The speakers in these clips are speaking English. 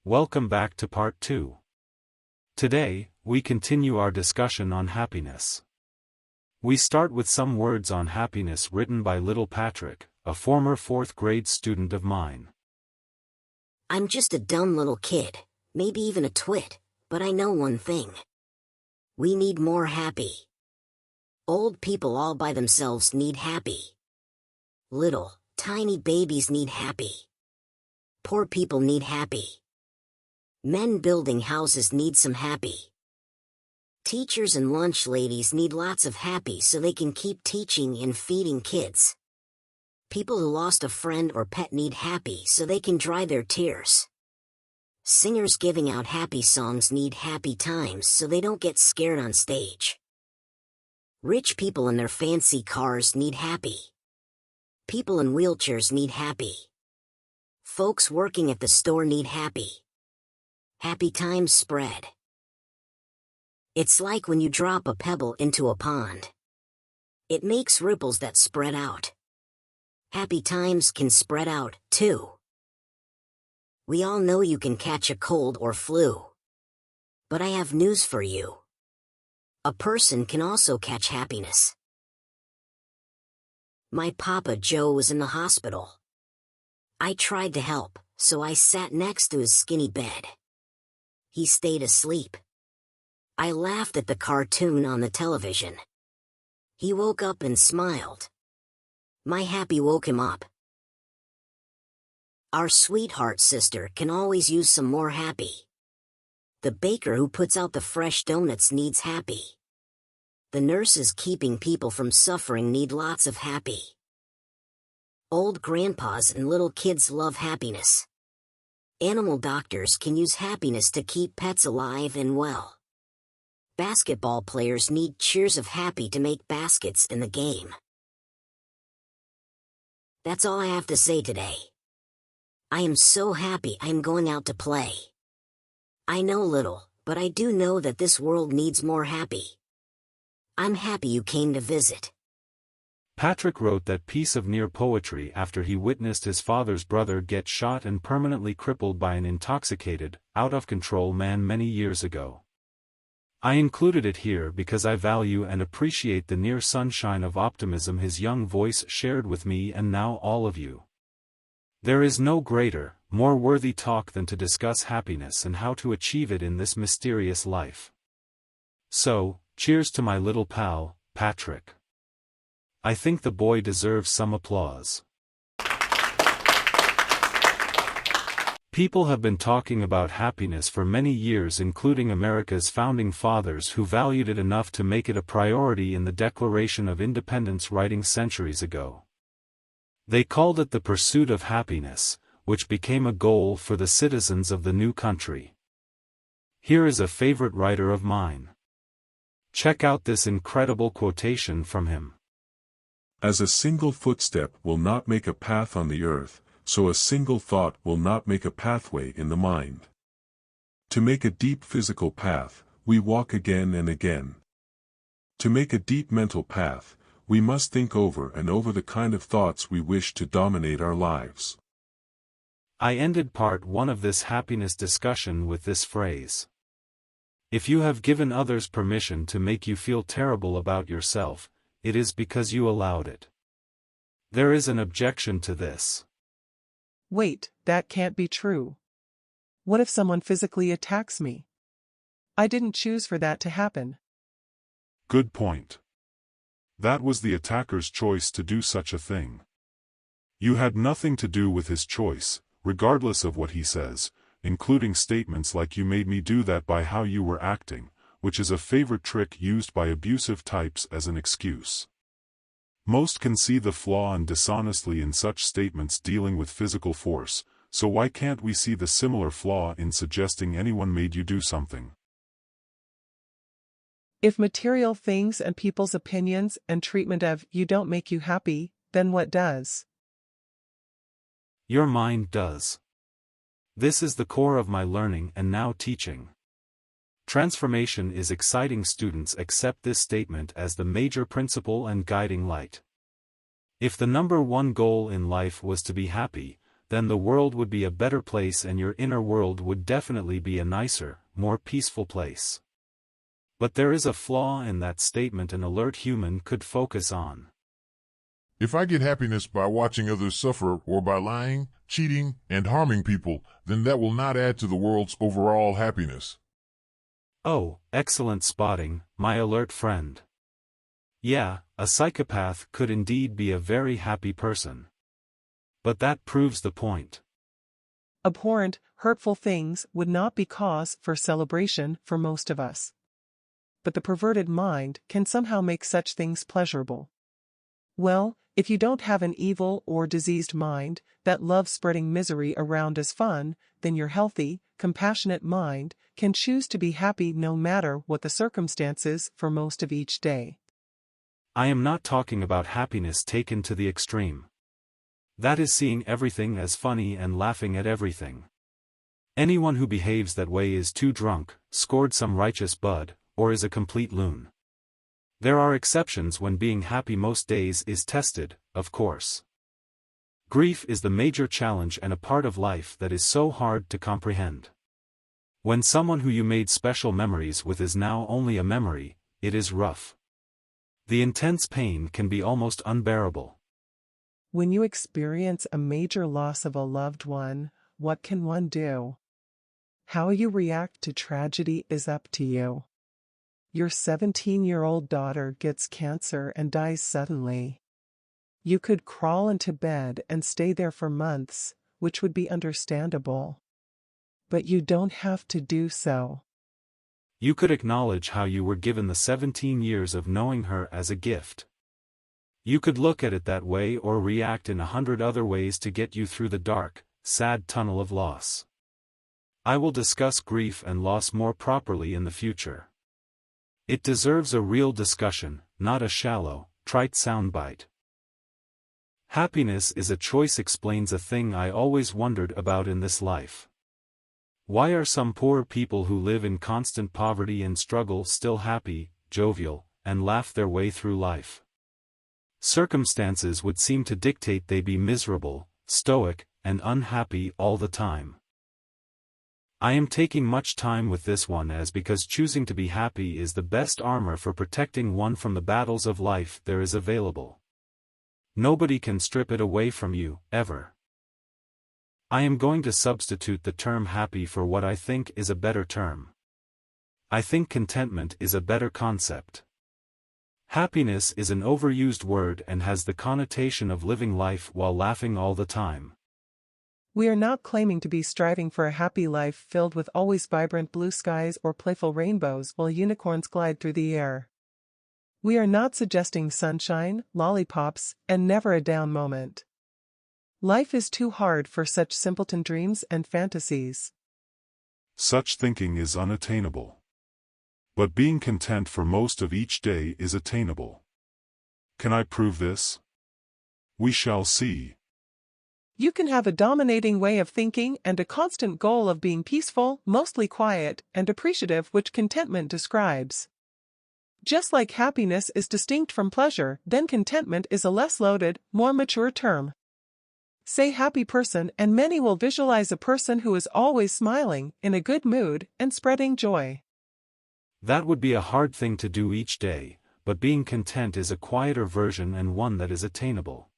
Welcome back to part 2. Today, we continue our discussion on happiness. We start with some words on happiness written by little Patrick, a former 4th grade student of mine. I'm just a dumb little kid, maybe even a twit, but I know one thing. We need more happy. Old people all by themselves need happy. Little, tiny babies need happy. Poor people need happy. Men building houses need some happy. Teachers and lunch ladies need lots of happy so they can keep teaching and feeding kids. People who lost a friend or pet need happy so they can dry their tears. Singers giving out happy songs need happy times so they don't get scared on stage. Rich people in their fancy cars need happy. People in wheelchairs need happy. Folks working at the store need happy. Happy times spread. It's like when you drop a pebble into a pond. It makes ripples that spread out. Happy times can spread out, too. We all know you can catch a cold or flu. But I have news for you. A person can also catch happiness. My Papa Joe was in the hospital. I tried to help, so I sat next to his skinny bed. He stayed asleep. I laughed at the cartoon on the television. He woke up and smiled. My happy woke him up. Our sweetheart sister can always use some more happy. The baker who puts out the fresh donuts needs happy. The nurses keeping people from suffering need lots of happy. Old grandpas and little kids love happiness. Animal doctors can use happiness to keep pets alive and well. Basketball players need cheers of happy to make baskets in the game. That's all I have to say today. I am so happy I am going out to play. I know little, but I do know that this world needs more happy. I'm happy you came to visit. Patrick wrote that piece of near poetry after he witnessed his father's brother get shot and permanently crippled by an intoxicated, out-of-control man many years ago. I included it here because I value and appreciate the near sunshine of optimism his young voice shared with me and now all of you. There is no greater, more worthy talk than to discuss happiness and how to achieve it in this mysterious life. So, cheers to my little pal, Patrick. I think the boy deserves some applause. People have been talking about happiness for many years, including America's founding fathers who valued it enough to make it a priority in the Declaration of Independence writing centuries ago. They called it the pursuit of happiness, which became a goal for the citizens of the new country. Here is a favorite writer of mine. Check out this incredible quotation from him. As a single footstep will not make a path on the earth, so a single thought will not make a pathway in the mind. To make a deep physical path, we walk again and again. To make a deep mental path, we must think over and over the kind of thoughts we wish to dominate our lives. I ended part 1 of this happiness discussion with this phrase. If you have given others permission to make you feel terrible about yourself, it is because you allowed it. There is an objection to this. Wait, that can't be true. What if someone physically attacks me? I didn't choose for that to happen. Good point. That was the attacker's choice to do such a thing. You had nothing to do with his choice, regardless of what he says, including statements like "you made me do that" by how you were acting, which is a favorite trick used by abusive types as an excuse. Most can see the flaw and dishonesty in such statements dealing with physical force, so why can't we see the similar flaw in suggesting anyone made you do something? If material things and people's opinions and treatment of you don't make you happy, then what does? Your mind does. This is the core of my learning and now teaching. Transformation is exciting. Students accept this statement as the major principle and guiding light. If the number 1 goal in life was to be happy, then the world would be a better place and your inner world would definitely be a nicer, more peaceful place. But there is a flaw in that statement an alert human could focus on. If I get happiness by watching others suffer or by lying, cheating, and harming people, then that will not add to the world's overall happiness. Oh, excellent spotting, my alert friend. Yeah, a psychopath could indeed be a very happy person. But that proves the point. Abhorrent, hurtful things would not be cause for celebration for most of us. But the perverted mind can somehow make such things pleasurable. Well, if you don't have an evil or diseased mind that loves spreading misery around as fun, then your healthy, compassionate mind can choose to be happy no matter what the circumstances for most of each day. I am not talking about happiness taken to the extreme. That is seeing everything as funny and laughing at everything. Anyone who behaves that way is too drunk, scored some righteous bud, or is a complete loon. There are exceptions when being happy most days is tested, of course. Grief is the major challenge and a part of life that is so hard to comprehend. When someone who you made special memories with is now only a memory, it is rough. The intense pain can be almost unbearable. When you experience a major loss of a loved one, what can one do? How you react to tragedy is up to you. Your 17-year-old daughter gets cancer and dies suddenly. You could crawl into bed and stay there for months, which would be understandable. But you don't have to do so. You could acknowledge how you were given the 17 years of knowing her as a gift. You could look at it that way or react in 100 other ways to get you through the dark, sad tunnel of loss. I will discuss grief and loss more properly in the future. It deserves a real discussion, not a shallow, trite soundbite. Happiness is a choice explains a thing I always wondered about in this life. Why are some poor people who live in constant poverty and struggle still happy, jovial, and laugh their way through life? Circumstances would seem to dictate they be miserable, stoic, and unhappy all the time. I am taking much time with this one as because choosing to be happy is the best armor for protecting one from the battles of life there is available. Nobody can strip it away from you, ever. I am going to substitute the term happy for what I think is a better term. I think contentment is a better concept. Happiness is an overused word and has the connotation of living life while laughing all the time. We are not claiming to be striving for a happy life filled with always vibrant blue skies or playful rainbows while unicorns glide through the air. We are not suggesting sunshine, lollipops, and never a down moment. Life is too hard for such simpleton dreams and fantasies. Such thinking is unattainable. But being content for most of each day is attainable. Can I prove this? We shall see. You can have a dominating way of thinking and a constant goal of being peaceful, mostly quiet, and appreciative, which contentment describes. Just like happiness is distinct from pleasure, then contentment is a less loaded, more mature term. Say happy person and many will visualize a person who is always smiling, in a good mood, and spreading joy. That would be a hard thing to do each day, but being content is a quieter version and one that is attainable.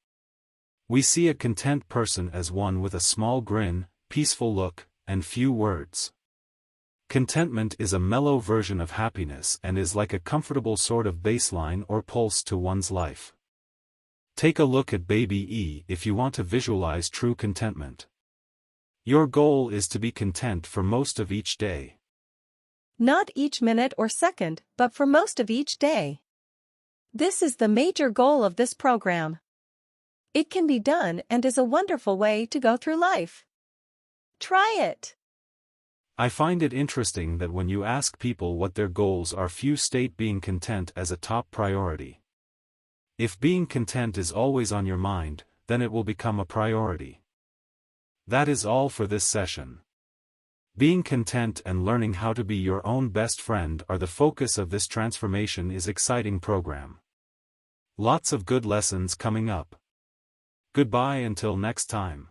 We see a content person as one with a small grin, peaceful look, and few words. Contentment is a mellow version of happiness and is like a comfortable sort of baseline or pulse to one's life. Take a look at baby E if you want to visualize true contentment. Your goal is to be content for most of each day. Not each minute or second, but for most of each day. This is the major goal of this program. It can be done and is a wonderful way to go through life. Try it. I find it interesting that when you ask people what their goals are, few state being content as a top priority. If being content is always on your mind, then it will become a priority. That is all for this session. Being content and learning how to be your own best friend are the focus of this transformation is exciting program. Lots of good lessons coming up. Goodbye until next time.